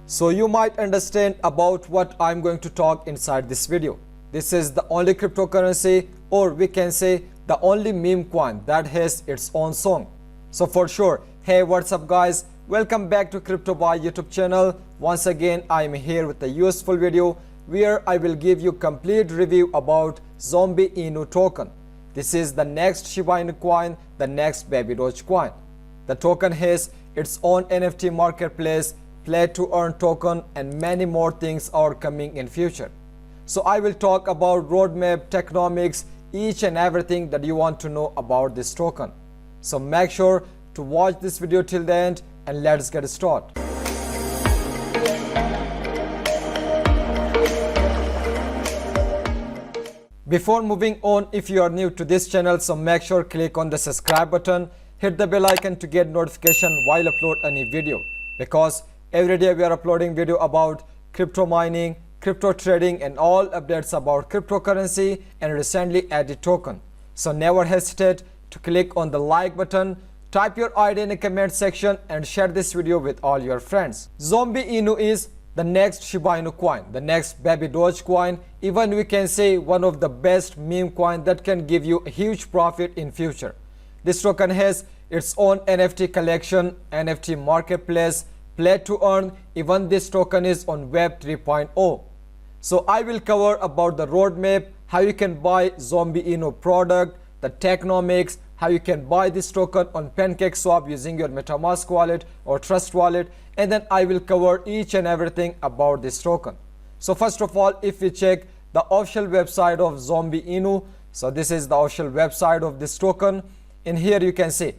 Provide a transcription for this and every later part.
So you might understand about what I'm going to talk inside this video. This is the only cryptocurrency, or we can say the only meme coin that has its own song. So for sure, hey, what's up guys? Welcome back to CryptoBuy YouTube channel. Once again, I'm here with a useful video where I will give you complete review about Zombie Inu token. This is the next Shiba Inu coin, the next Baby Doge coin. The token has its own NFT marketplace, play to earn token, and many more things are coming in future. So I will talk about roadmap, technomics, each and everything that you want to know about this token. So make sure to watch this video till the end and let's get started. Before moving on, if you are new to this channel, so make sure click on the subscribe button, hit the bell icon to get notification while upload any video, because every day we are uploading video about crypto mining, crypto trading, and all updates about cryptocurrency and recently added token. So never hesitate to click on the like button, type your ID in the comment section and share this video with all your friends. Zombie Inu is the next Shiba Inu coin, the next Baby Doge coin, even we can say one of the best meme coin that can give you a huge profit in future. This token has its own NFT collection, NFT marketplace, play to earn. Even this token is on Web 3.0. So I will cover about the roadmap, how you can buy Zombie Inu product, the technomics, how you can buy this token on PancakeSwap using your MetaMask wallet or Trust wallet, and then I will cover each and everything about this token. So first of all, if we check the official website of Zombie Inu, so this is the official website of this token. In here you can see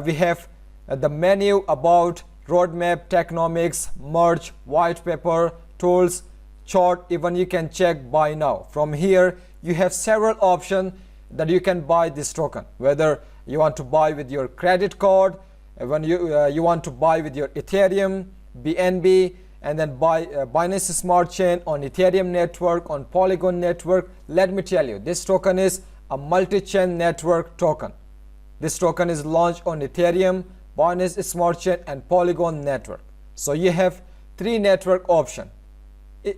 we have the menu about roadmap, technomics, merge, white paper, tools, chart. Even you can check buy now. From here you have several options that you can buy this token, whether you want to buy with your credit card, when you want to buy with your Ethereum, BNB, and then buy Binance Smart Chain on Ethereum network, on Polygon network. Let me tell you, this token is a multi-chain network token. This token is launched on Ethereum, Binance Smart Chain, and Polygon network. So you have three network options,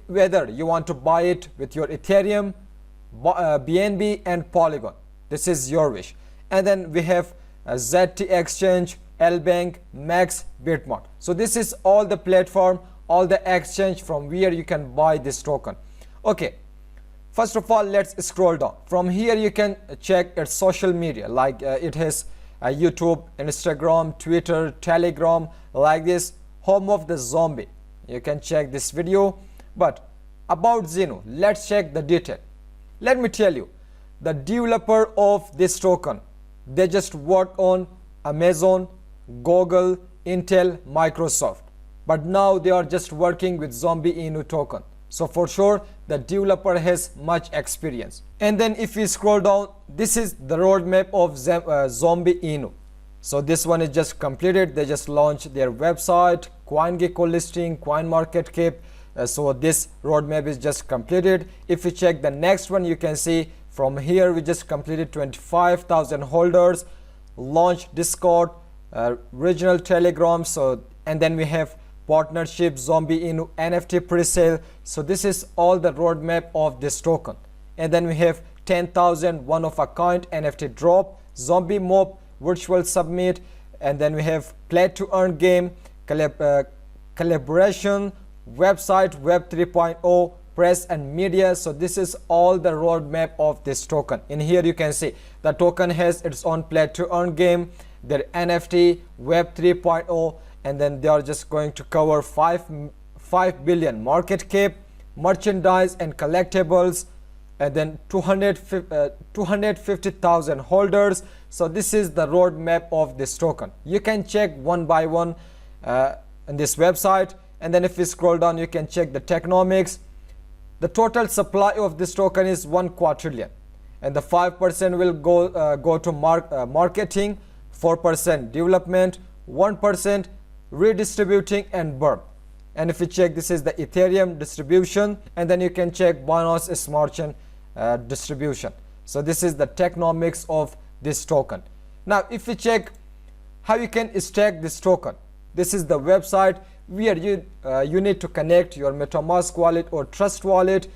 whether you want to buy it with your Ethereum, BNB, and Polygon. This is your wish. And then we have ZT Exchange, LBank, Max, Bitmart. So this is all the platform, all the exchange from where you can buy this token. Okay, first of all, let's scroll down. From here you can check its social media, like it has YouTube, Instagram, Twitter, Telegram, like this, home of the zombie. You can check this video. But about Zenu, let's check the detail. Let me tell you, the developer of this token, they just work on Amazon, Google, Intel, Microsoft. But now they are just working with Zombie Inu token. So for sure, the developer has much experience. And then if we scroll down, this is the roadmap of Zombie Inu. So this one is just completed. They just launched their website, CoinGecko listing, CoinMarketCap. So this roadmap is just completed. If you check the next one, you can see from here we just completed 25,000 holders, launched Discord, regional Telegram. So and then we have partnership, Zombie Inu NFT pre-sale. So this is all the roadmap of this token. And then we have 10,000 one of a kind NFT drop, Zombie Mob virtual submit, and then we have play to earn game, collaboration, website, Web 3.0, press and media. So this is all the roadmap of this token. In here you can see the token has its own play to earn game, their NFT, Web 3.0, and then they are just going to cover 5 billion market cap, merchandise and collectibles, and then 250,000 holders. So this is the roadmap of this token. You can check one by one in this website. And then if we scroll down, you can check the technomics. The total supply of this token is 1 quadrillion, and the 5% will go to marketing, 4% development, 1% redistributing and burn. And if you check, this is the Ethereum distribution, and then you can check Binance Smart Chain distribution. So this is the technomics of this token. Now if we check how you can stake this token, this is the website where you need to connect your MetaMask wallet or Trust wallet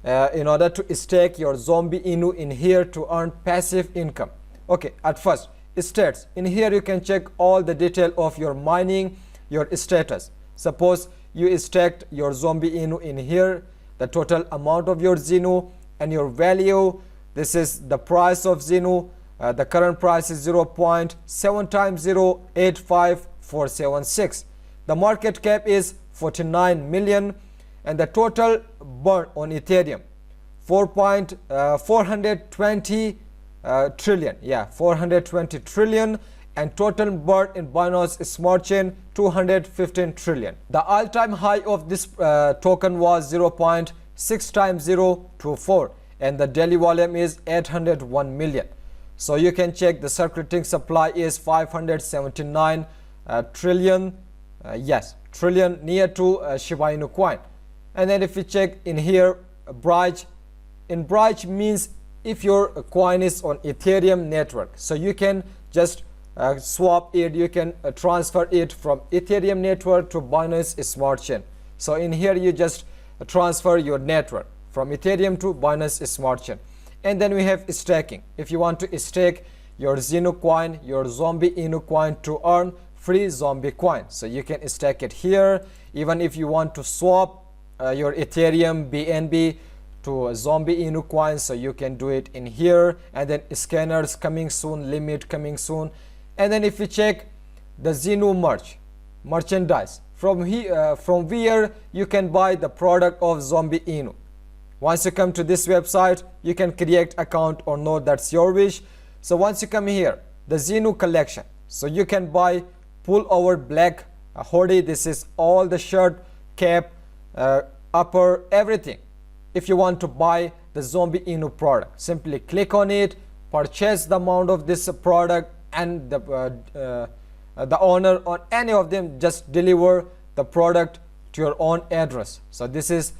in order to stake your Zombie Inu in here to earn passive income. Okay, at first, stats. In here you can check all the detail of your mining, your status. Suppose you staked your Zombie Inu in here, the total amount of your Zenu and your value. This is the price of Zenu. The current price is 0.7 times 0 85476. The market cap is 49 million and the total burn on Ethereum 420 trillion. Yeah, 420 trillion, and total burn in Binance Smart Chain 215 trillion. The all-time high of this token was 0.6 times 024 and the daily volume is 801 million. So you can check the circulating supply is 579 trillion. Yes, trillion, near to Shiba Inu coin. And then if you check in here, Bridge, in Bridge means if your coin is on Ethereum network, so you can just swap it, you can transfer it from Ethereum network to Binance Smart Chain. So in here you just transfer your network from Ethereum to Binance Smart Chain. And then we have staking. If you want to stake your Zenu coin, your Zombie Inu coin to earn free zombie coin, so you can stake it here. Even if you want to swap your Ethereum BNB to a Zombie Inu coin, so you can do it in here. And then scanners coming soon, limit coming soon. And then if you check the Zenu merchandise, from here from where you can buy the product of Zombie Inu. Once you come to this website, you can create account or not, that's your wish. So once you come here, the Zenu collection, so you can buy pullover black hoodie. This is all the shirt, cap, upper, everything. If you want to buy the Zombie Inu product, simply click on it, purchase the amount of this product, and the owner on any of them just deliver the product to your own address. So this is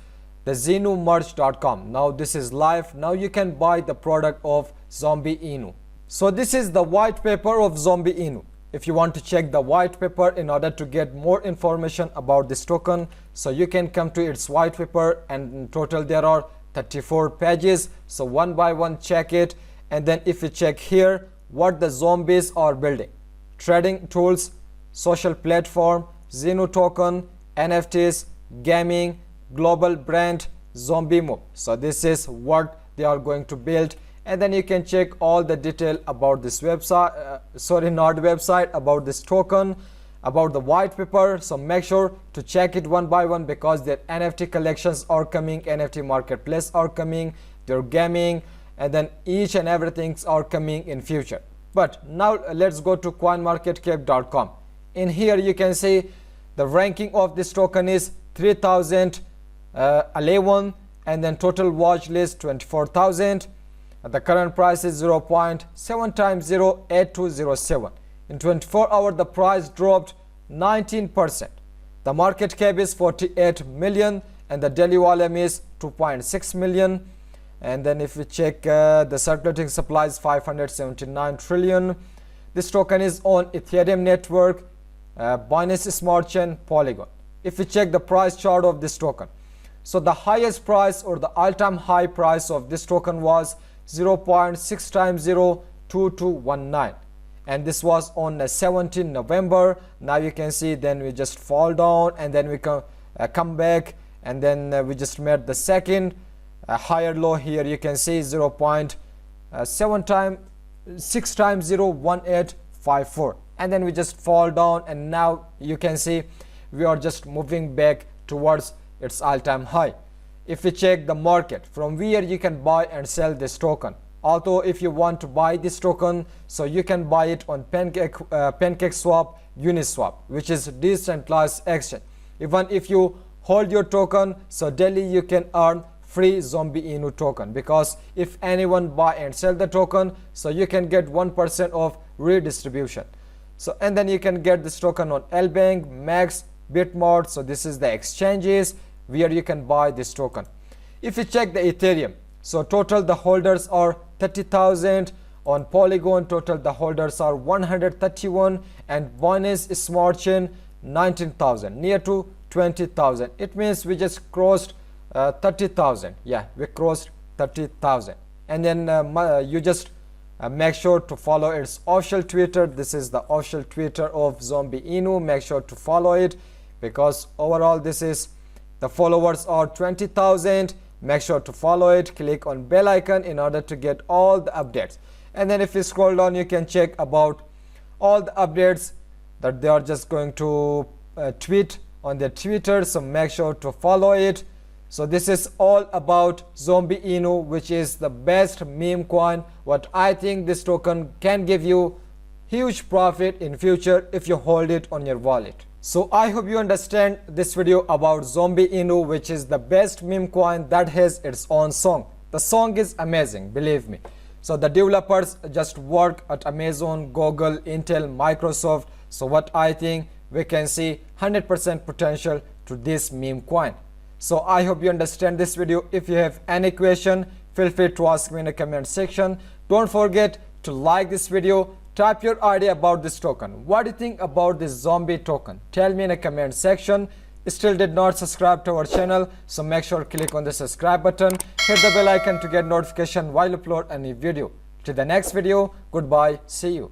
the zenumerch.com. Now this is live. Now you can buy the product of Zombie Inu. So this is the white paper of Zombie Inu. If you want to check the white paper in order to get more information about this token, so you can come to its white paper, and in total there are 34 pages. So one by one check it. And then if you check here what the zombies are building: trading tools, social platform, Zenu token, NFTs, gaming, global brand, Zombie Move. So this is what they are going to build. And then you can check all the detail about this website, about this token, about the white paper. So make sure to check it one by one, because their NFT collections are coming, NFT marketplace are coming, their gaming, and then each and everything are coming in future. But now let's go to coinmarketcap.com. In here you can see the ranking of this token is 3011, and then total watch list 24,000. The current price is 0.7 times 0 8207. In 24 hours the price dropped 19%. The market cap is 48 million and the daily volume is 2.6 million. And then if we check the circulating supply is 579 trillion. This token is on Ethereum network, Binance Smart Chain, Polygon. If we check the price chart of this token, so the highest price or the all-time high price of this token was 0.6 times 0 2219, and this was on 17 November. Now you can see then we just fall down, and then we come back, and then we just made the second higher low. Here you can see 0.7 times 6 times 0 1854, and then we just fall down, and now you can see we are just moving back towards its all-time high. If we check the market, from where you can buy and sell this token, although if you want to buy this token, so you can buy it on PancakeSwap, Uniswap, which is decentralized exchange. Even if you hold your token, so daily you can earn free Zombie Inu token, because if anyone buy and sell the token, so you can get 1% of redistribution. So and then you can get this token on LBank, Max, Bitmart. So this is the exchanges where you can buy this token. If you check the Ethereum, so total the holders are 30,000. On Polygon, total the holders are 131, and Binance Smart Chain 19,000, near to 20,000. It means we just crossed 30,000. Yeah, we crossed 30,000. And then you just make sure to follow its official Twitter. This is the official Twitter of Zombie Inu. Make sure to follow it, because overall this is the followers are 20,000. Make sure to follow it. Click on bell icon in order to get all the updates. And then if you scroll down, you can check about all the updates that they are just going to tweet on their Twitter. So make sure to follow it. So this is all about Zombie Inu, which is the best meme coin. What I think this token can give you huge profit in future if you hold it on your wallet. So I hope you understand this video about Zombie Inu, which is the best meme coin that has its own song. The song is amazing, believe me. So the developers just work at Amazon, Google, Intel, Microsoft. So what I think we can see 100% potential to this meme coin. So I hope you understand this video. If you have any question, feel free to ask me in the comment section. Don't forget to like this video. Type your idea about this token. What do you think about this zombie token? Tell me in the comment section. Still did not subscribe to our channel, so make sure to click on the subscribe button. Hit the bell icon to get notification while upload a new video. Till the next video, goodbye, see you.